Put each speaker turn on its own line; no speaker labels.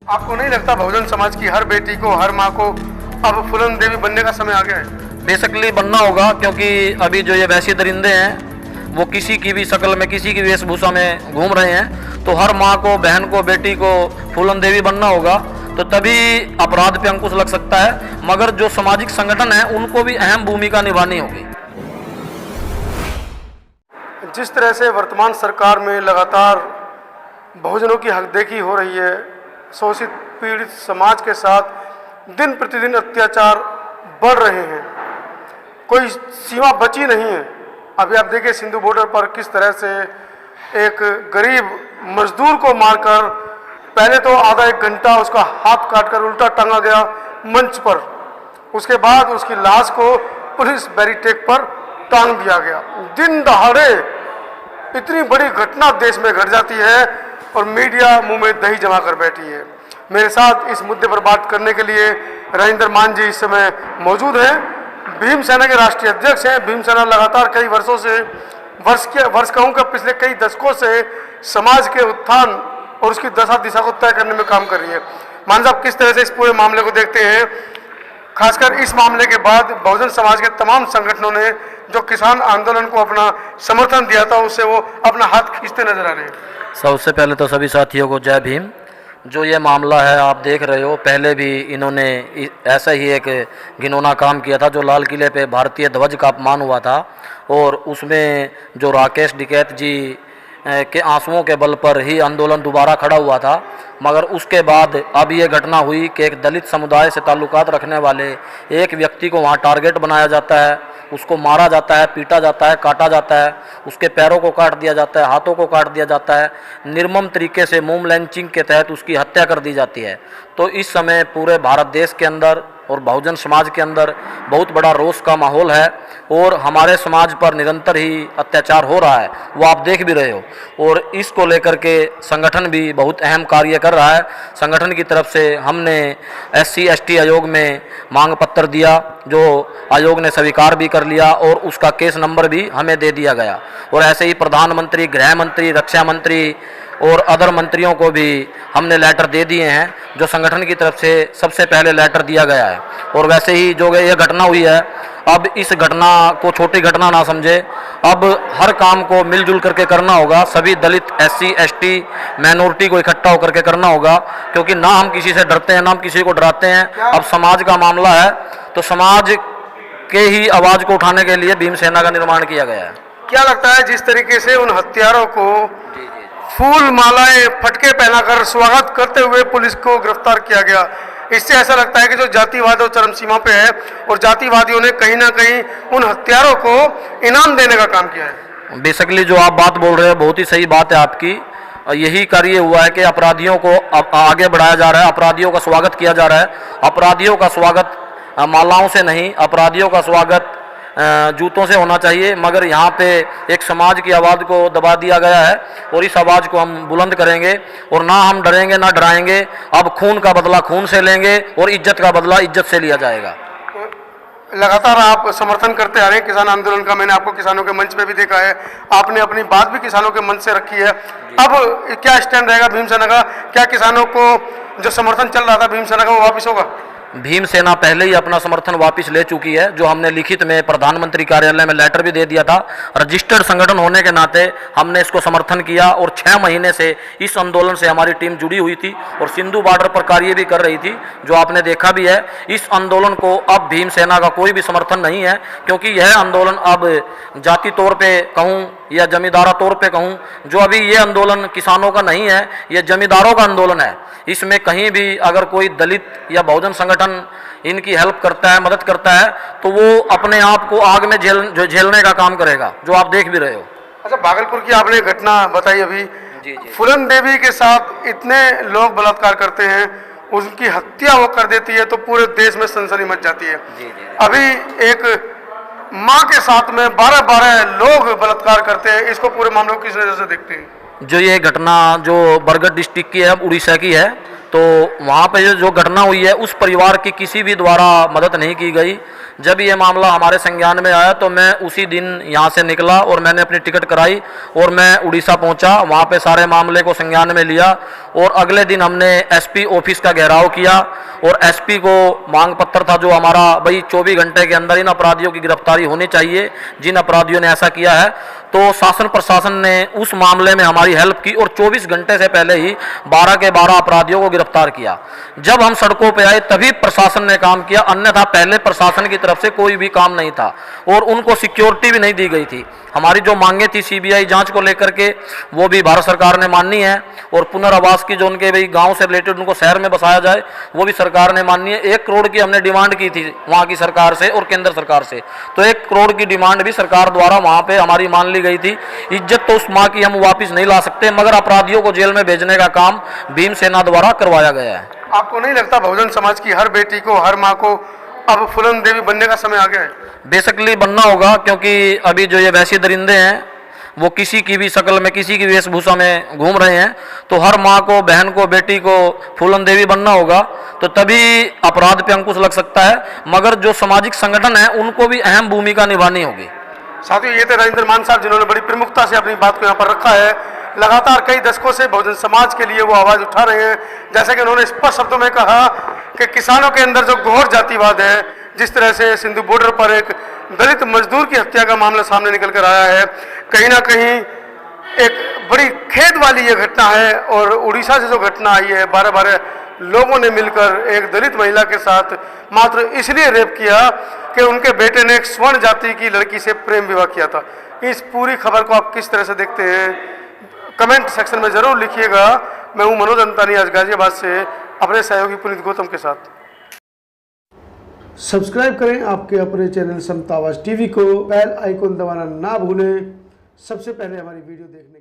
आपको नहीं लगता बहुजन समाज की हर बेटी को, हर माँ को अब फूलन देवी बनने का समय आ गया है?
बेसिकली बनना होगा, क्योंकि अभी जो ये वैसे दरिंदे हैं वो किसी की भी शक्ल में, किसी की वेशभूषा में घूम रहे हैं। तो हर माँ को, बहन को, बेटी को फूलन देवी बनना होगा, तो तभी अपराध पे अंकुश लग सकता है। मगर जो सामाजिक संगठन है उनको भी अहम भूमिका निभानी होगी।
जिस तरह से वर्तमान सरकार में लगातार बहुजनों की हकदेखी हो रही है, शोषित पीड़ित समाज के साथ दिन प्रतिदिन अत्याचार बढ़ रहे हैं, कोई सीमा बची नहीं है। अभी आप देखिए सिंधु बॉर्डर पर किस तरह से एक गरीब मजदूर को मारकर पहले तो आधा एक घंटा उसका हाथ काटकर उल्टा टांगा गया मंच पर, उसके बाद उसकी लाश को पुलिस बैरिकेड पर टांग दिया गया। दिन दहाड़े इतनी बड़ी घटना देश में घट जाती है और मीडिया मुंह में दही जमा कर बैठी है। मेरे साथ इस मुद्दे पर बात करने के लिए राजेंद्र मान जी इस समय मौजूद हैं। भीम सेना के राष्ट्रीय अध्यक्ष हैं। भीम सेना लगातार कई वर्षों से, वर्ष कहूँ का पिछले कई दशकों से समाज के उत्थान और उसकी दशा दिशा को तय करने में काम कर रही है। मान साहब, किस तरह से इस पूरे मामले को देखते हैं, खासकर इस मामले के बाद बहुजन समाज के तमाम संगठनों ने जो किसान आंदोलन को अपना समर्थन दिया था उससे वो अपना हाथ खींचते नजर आ रहे हैं?
सबसे पहले तो सभी साथियों को जय भीम। जो ये मामला है आप देख रहे हो, पहले भी इन्होंने ऐसा ही एक घिनौना काम किया था, जो लाल किले पे भारतीय ध्वज का अपमान हुआ था, और उसमें जो राकेश टिकैत जी के आंसुओं के बल पर ही आंदोलन दोबारा खड़ा हुआ था। मगर उसके बाद अब ये घटना हुई कि एक दलित समुदाय से ताल्लुकात रखने वाले एक व्यक्ति को वहाँ टारगेट बनाया जाता है, उसको मारा जाता है, पीटा जाता है, काटा जाता है, उसके पैरों को काट दिया जाता है, हाथों को काट दिया जाता है, निर्मम तरीके से मूम लैंचिंग के तहत उसकी हत्या कर दी जाती है। तो इस समय पूरे भारत देश के अंदर और बहुजन समाज के अंदर बहुत बड़ा रोष का माहौल है, और हमारे समाज पर निरंतर ही अत्याचार हो रहा है, वो आप देख भी रहे हो। और इसको लेकर के संगठन भी बहुत अहम कार्य कर रहा है। संगठन की तरफ से हमने SC ST आयोग में मांग पत्र दिया, जो आयोग ने स्वीकार भी कर लिया, और उसका केस नंबर भी हमें दे दिया गया। और ऐसे ही प्रधानमंत्री, गृह मंत्री, रक्षा मंत्री और अदर मंत्रियों को भी हमने लेटर दे दिए हैं, जो संगठन की तरफ से सबसे पहले लेटर दिया गया है। और वैसे ही जो ये घटना हुई है, अब इस घटना को छोटी घटना ना समझे, अब हर काम को मिलजुल करके करना होगा। सभी दलित, SC ST माइनॉरिटी को इकट्ठा होकर के करना होगा, क्योंकि ना हम किसी से डरते हैं, ना हम किसी को डराते हैं। अब समाज का मामला है, तो समाज के ही आवाज़ को उठाने के लिए भीम सेना का निर्माण किया गया है।
क्या लगता है जिस तरीके से उन हत्यारों को फूल मालाएं फटके पहनाकर स्वागत करते हुए पुलिस को गिरफ्तार किया गया, इससे ऐसा लगता है कि जो जातिवाद और चरम सीमा पे है, और जातिवादियों ने कहीं ना कहीं उन हत्यारों को इनाम देने का काम किया है?
बेसिकली जो आप बात बोल रहे हो बहुत ही सही बात है आपकी। यही कार्य हुआ है कि अपराधियों को आगे बढ़ाया जा रहा है, अपराधियों का स्वागत किया जा रहा है। अपराधियों का स्वागत मालाओं से नहीं, अपराधियों का स्वागत जूतों से होना चाहिए। मगर यहाँ पे एक समाज की आवाज़ को दबा दिया गया है, और इस आवाज़ को हम बुलंद करेंगे, और ना हम डरेंगे ना डराएंगे। अब खून का बदला खून से लेंगे, और इज्जत का बदला इज्जत से लिया जाएगा।
लगातार आप समर्थन करते आ रहे हैं किसान आंदोलन का। मैंने आपको किसानों के मंच पे भी देखा है, आपने अपनी बात भी किसानों के मंच से रखी है। अब क्या स्टैंड रहेगा भीम सेना का? क्या किसानों को जो समर्थन चल रहा था भीम सेना का, वो वापस होगा?
भीम सेना पहले ही अपना समर्थन वापस ले चुकी है, जो हमने लिखित में प्रधानमंत्री कार्यालय में लेटर भी दे दिया था। रजिस्टर्ड संगठन होने के नाते हमने इसको समर्थन किया, और 6 महीने से इस आंदोलन से हमारी टीम जुड़ी हुई थी और सिंधु बॉर्डर पर कार्य भी कर रही थी, जो आपने देखा भी है। इस आंदोलन को अब भीम सेना का कोई भी समर्थन नहीं है, क्योंकि यह आंदोलन अब जाति तौर पर कहूँ या जमींदारा तौर पे कहूँ, जो अभी ये आंदोलन किसानों का नहीं है, ये जमींदारों का आंदोलन है। इसमें कहीं भी अगर कोई दलित या बहुजन संगठन इनकी हेल्प करता है, मदद करता है, तो वो अपने आप को आग में झेलने का काम करेगा, जो आप देख भी रहे हो।
अच्छा, भागलपुर की आपने घटना बताई अभी, फूलन देवी के साथ इतने लोग बलात्कार करते हैं, उनकी हत्या वो कर देती है, तो पूरे देश में सनसनी मच जाती है। अभी एक माँ के साथ में 12-12 लोग बलात्कार करते हैं, इसको पूरे मामले को किस नजर से देखते हैं?
जो ये घटना जो बरगढ़ डिस्ट्रिक्ट की है, उड़ीसा की है, तो वहाँ पे जो घटना हुई है उस परिवार की किसी भी द्वारा मदद नहीं की गई। जब ये मामला हमारे संज्ञान में आया तो मैं उसी दिन यहाँ से निकला और मैंने अपनी टिकट कराई और मैं उड़ीसा पहुँचा। वहाँ पे सारे मामले को संज्ञान में लिया और अगले दिन हमने एसपी ऑफिस का घेराव किया और एसपी को मांग पत्र था जो हमारा, भाई 24 घंटे के अंदर इन अपराधियों की गिरफ्तारी होनी चाहिए जिन अपराधियों ने ऐसा किया है। तो शासन प्रशासन ने उस मामले में हमारी हेल्प की और 24 घंटे से पहले ही 12 के 12 अपराधियों को गिरफ्तार किया। जब हम सड़कों पर आए तभी प्रशासन ने काम किया, अन्यथा पहले प्रशासन की तरफ से कोई भी काम नहीं था और उनको सिक्योरिटी भी नहीं दी गई थी। हमारी जो मांगे थी सीबीआई जांच को लेकर के वो भी भारत सरकार ने माननी है और पुनर्वास की जो उनके भाई गांव से रिलेटेड उनको शहर में बसाया जाए वो भी सरकार ने माननी है। 1 करोड़ की हमने डिमांड की थी वहाँ की सरकार से और केंद्र सरकार से, तो 1 करोड़ की डिमांड भी सरकार द्वारा वहाँ पे हमारी मान ली गई थी। इज्जत तो उस माँ की हम वापिस नहीं ला सकते, मगर अपराधियों को जेल में भेजने का काम भीम सेना द्वारा करवाया गया है।
आपको नहीं लगता बहुजन समाज की हर बेटी को, हर माँ को अब फूलन देवी बनने का समय आ गया है?
बेसिकली बनना होगा, क्योंकि अभी जो ये वैसे दरिंदे हैं वो किसी की भी शक्ल में, किसी की वेशभूषा में घूम रहे हैं, तो हर माँ को, बहन को, बेटी को फूलन देवी बनना होगा, तो तभी अपराध पे अंकुश लग सकता है। मगर जो सामाजिक संगठन है उनको भी अहम भूमिका निभानी होगी।
साथियों, ये थे राजेंद्र मान साहब जिन्होंने बड़ी प्रमुखता से अपनी बात को यहाँ पर रखा है। लगातार कई दशकों से बहुजन समाज के लिए वो आवाज़ उठा रहे हैं। जैसा कि उन्होंने स्पष्ट शब्दों में कहा कि किसानों के अंदर जो घोर जातिवाद है, जिस तरह से सिंधु बॉर्डर पर एक दलित मजदूर की हत्या का मामला सामने निकल कर आया है, कहीं ना कहीं एक बड़ी खेद वाली ये घटना है। और उड़ीसा से जो घटना आई है, 12 लोगों ने मिलकर एक दलित महिला के साथ मात्र इसलिए रेप किया कि उनके बेटे ने एक स्वर्ण जाति की लड़की से प्रेम विवाह किया था। इस पूरी खबर को आप किस तरह से देखते हैं, कमेंट सेक्शन में जरूर लिखिएगा। मैं हूं मनोज अंतानी, आज गाजियाबाद से अपने सहयोगी पुनीत गौतम के साथ। सब्सक्राइब करें आपके अपने चैनल समता आवाज टीवी को, बेल आइकन दबाना ना भूलें सबसे पहले हमारी वीडियो देखने